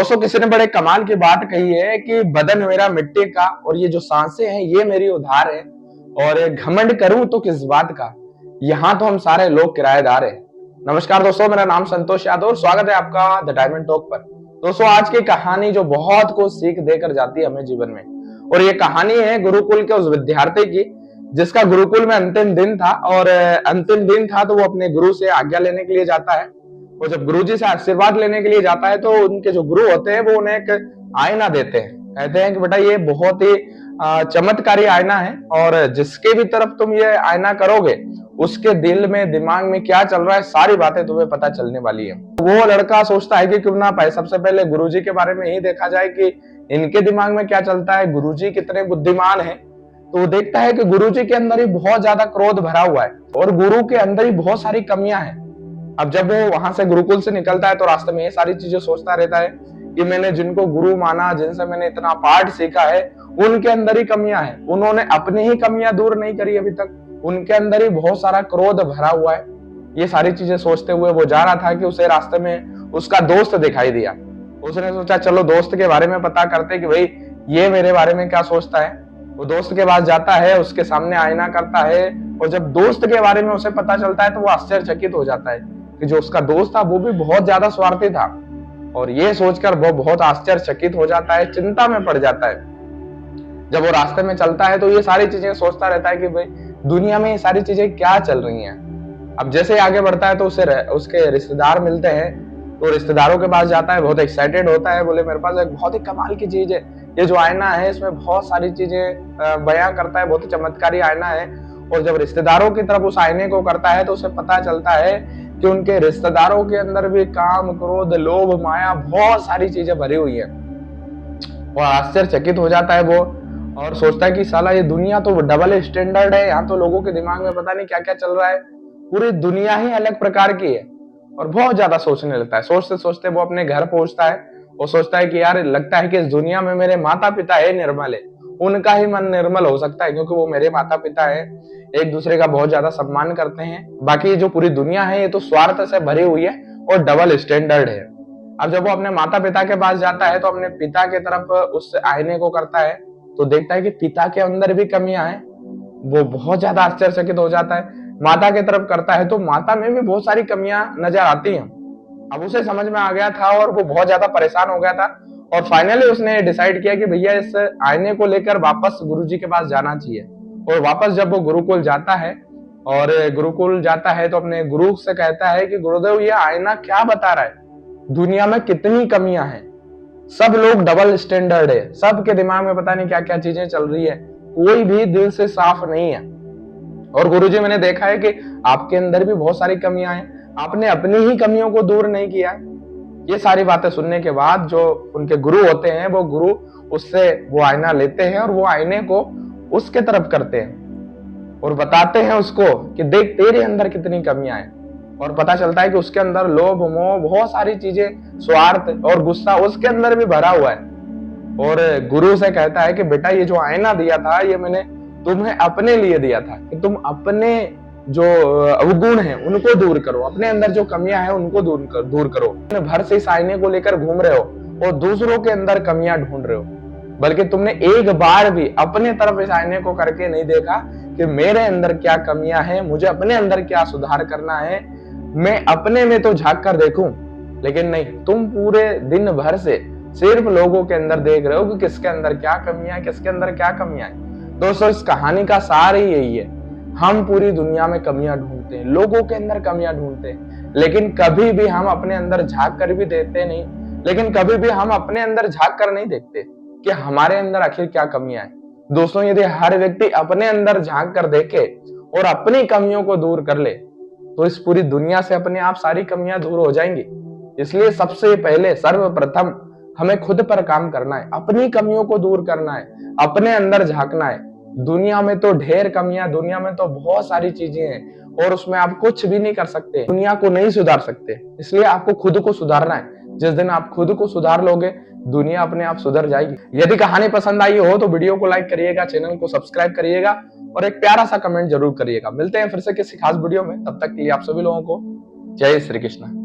दोस्तों किसी ने बड़े कमाल की बात कही है कि बदन मेरा मिट्टी का और ये जो सांसें हैं ये मेरी उधार है। और घमंड करूं तो किस बात का, यहाँ तो हम सारे लोग किराएदार हैं। नमस्कार दोस्तों, मेरा नाम संतोष यादव और स्वागत है आपका द डायमंड टॉक पर। दोस्तों आज की कहानी जो बहुत कुछ सीख देकर जाती है हमें जीवन में, और ये कहानी है गुरुकुल के उस विद्यार्थी की जिसका गुरुकुल में अंतिम दिन था। और अंतिम दिन था तो वो अपने गुरु से आज्ञा लेने के लिए जाता है। वो जब गुरुजी से आशीर्वाद लेने के लिए जाता है तो उनके जो गुरु होते हैं वो उन्हें एक आईना देते हैं। कहते हैं कि बेटा ये बहुत ही चमत्कारी आईना है और जिसके भी तरफ तुम ये आईना करोगे उसके दिल में दिमाग में क्या चल रहा है सारी बातें तुम्हें पता चलने वाली है। वो लड़का सोचता है कि क्यों ना सबसे पहले गुरुजी के बारे में ही देखा जाए कि इनके दिमाग में क्या चलता है, गुरुजी कितने बुद्धिमान हैं। तो वो देखता है कि गुरुजी के अंदर ही बहुत ज्यादा क्रोध भरा हुआ है और गुरु के अंदर ही बहुत सारी कमियां हैं। अब जब वो वहां से गुरुकुल से निकलता है तो रास्ते में ये सारी चीजें सोचता रहता है कि मैंने जिनको गुरु माना, जिनसे मैंने इतना पाठ सीखा है, उनके अंदर ही कमियां हैं। उन्होंने अपनी ही कमियां दूर नहीं करी अभी तक, उनके अंदर ही बहुत सारा क्रोध भरा हुआ है। ये सारी चीजें सोचते हुए वो जा रहा था कि उसे रास्ते में उसका दोस्त दिखाई दिया। उसने सोचा चलो दोस्त के बारे में पता करते कि भाई ये मेरे बारे में क्या सोचता है। वो दोस्त के पास जाता है, उसके सामने आईना करता है और जब दोस्त के बारे में उसे पता चलता है तो वो आश्चर्यचकित हो जाता है कि जो उसका दोस्त था वो भी बहुत ज्यादा स्वार्थी था। और ये सोचकर वो बहुत आश्चर्यचकित हो जाता है, चिंता में पड़ जाता है। जब वो रास्ते में चलता है तो ये सारी चीजें सोचता रहता है कि भाई दुनिया में ये सारी चीजें क्या चल रही हैं। अब जैसे आगे बढ़ता है तो उसे उसके रिश्तेदार मिलते हैं। तो रिश्तेदारों के पास जाता है, बहुत एक्साइटेड होता है, बोले मेरे पास एक बहुत ही कमाल की चीज है, ये जो आईना है इसमें बहुत सारी चीजें बयां करता है, बहुत ही चमत्कारी आईना है। और जब रिश्तेदारों की तरफ उस आईने को करता है तो उसे पता चलता है कि उनके रिश्तेदारों के अंदर भी काम, क्रोध, लोभ, माया बहुत सारी चीजें भरी हुई है। और आश्चर्यचकित हो जाता है वो और सोचता है कि साला ये दुनिया तो डबल स्टैंडर्ड है, यहाँ तो लोगों के दिमाग में पता नहीं क्या क्या चल रहा है, पूरी दुनिया ही अलग प्रकार की है। और बहुत ज्यादा सोचने लगता है। सोचते सोचते वो अपने घर पहुंचता है और सोचता है कि यार लगता है कि इस दुनिया में मेरे माता पिता है निर्मल है, उनका ही मन निर्मल हो सकता है क्योंकि वो मेरे माता पिता है, एक दूसरे का बहुत ज्यादा सम्मान करते हैं। बाकी जो पूरी दुनिया है ये तो स्वार्थ से भरी हुई है और डबल स्टैंडर्ड है। अब जब वो अपने माता पिता के पास जाता है तो अपने पिता के तरफ उस आईने को करता है तो देखता है कि पिता के अंदर भी कमियां हैं। वो बहुत ज्यादा आश्चर्यचकित हो जाता है। माता की तरफ करता है तो माता में भी बहुत सारी कमियां नजर आती हैं। अब उसे समझ में आ गया था और वो बहुत ज्यादा परेशान हो गया था और फाइनली उसने डिसाइड किया कि भैया इस आईने को लेकर वापस गुरुजी के पास जाना चाहिए। और वापस जब वो गुरुकुल जाता है तो अपने गुरु से कहता है कि गुरुदेव ये आईना क्या बता रहा है, दुनिया में कितनी कमियां हैं, सब लोग डबल स्टैंडर्ड है, सबके दिमाग में पता नहीं क्या क्या चीजें चल रही है, कोई भी दिल से साफ नहीं है। और गुरुजी मैंने देखा है कि आपके अंदर भी बहुत सारी कमियां हैं, आपने अपनी ही कमियों को दूर नहीं किया। ये सारी बातें सुनने के बाद जो उनके गुरु होते हैं वो गुरु उससे वो आईना लेते हैं और वो आईने को उसके तरफ करते हैं और बताते हैं उसको कि देख तेरे अंदर कितनी कमियां हैं। और पता चलता है कि उसके अंदर लोभ, मोह, बहुत सारी चीजें, स्वार्थ और गुस्सा उसके अंदर भी भरा हुआ है। और गुरु से कहता है कि बेटा ये जो आईना दिया था ये मैंने तुम्हें अपने लिए दिया था कि तुम अपने जो अवगुण हैं उनको दूर करो, अपने अंदर जो कमियां हैं उनको दूर करो। भर से इस आईने को लेकर घूम रहे हो और दूसरों के अंदर कमियां ढूंढ रहे हो, बल्कि तुमने एक बार भी अपने तरफ इस आईने को करके नहीं देखा कि मेरे अंदर क्या कमियां हैं, मुझे अपने अंदर क्या सुधार करना है, मैं अपने में तो झांक कर देखूं। लेकिन नहीं, तुम पूरे दिन भर से सिर्फ लोगों के अंदर देख रहे हो कि किसके अंदर क्या कमियां है, किसके अंदर क्या कमियां है। दोस्तों इस कहानी का सार ही यही है, हम पूरी दुनिया में कमियां ढूंढते हैं, लोगों के अंदर कमियां ढूंढते हैं, लेकिन कभी भी हम अपने अंदर झांक कर भी देखते नहीं, लेकिन कभी भी हम अपने अंदर झांक कर नहीं देखते कि हमारे अंदर आखिर क्या कमियां हैं। दोस्तों यदि हर व्यक्ति अपने अंदर झांक कर देखे और अपनी कमियों को दूर कर ले तो इस पूरी दुनिया से अपने आप सारी कमियां दूर हो जाएंगी। इसलिए सबसे पहले सर्वप्रथम हमें खुद पर काम करना है, अपनी कमियों को दूर करना है, अपने अंदर झांकना है। दुनिया में तो ढेर कमियां, दुनिया में तो बहुत सारी चीजें हैं और उसमें आप कुछ भी नहीं कर सकते, दुनिया को नहीं सुधार सकते। इसलिए आपको खुद को सुधारना है। जिस दिन आप खुद को सुधार लोगे दुनिया अपने आप सुधर जाएगी। यदि कहानी पसंद आई हो तो वीडियो को लाइक करिएगा, चैनल को सब्सक्राइब करिएगा और एक प्यारा सा कमेंट जरूर करिएगा। मिलते हैं फिर से किसी खास वीडियो में, तब तक के लिए आप सभी लोगों को जय श्री कृष्ण।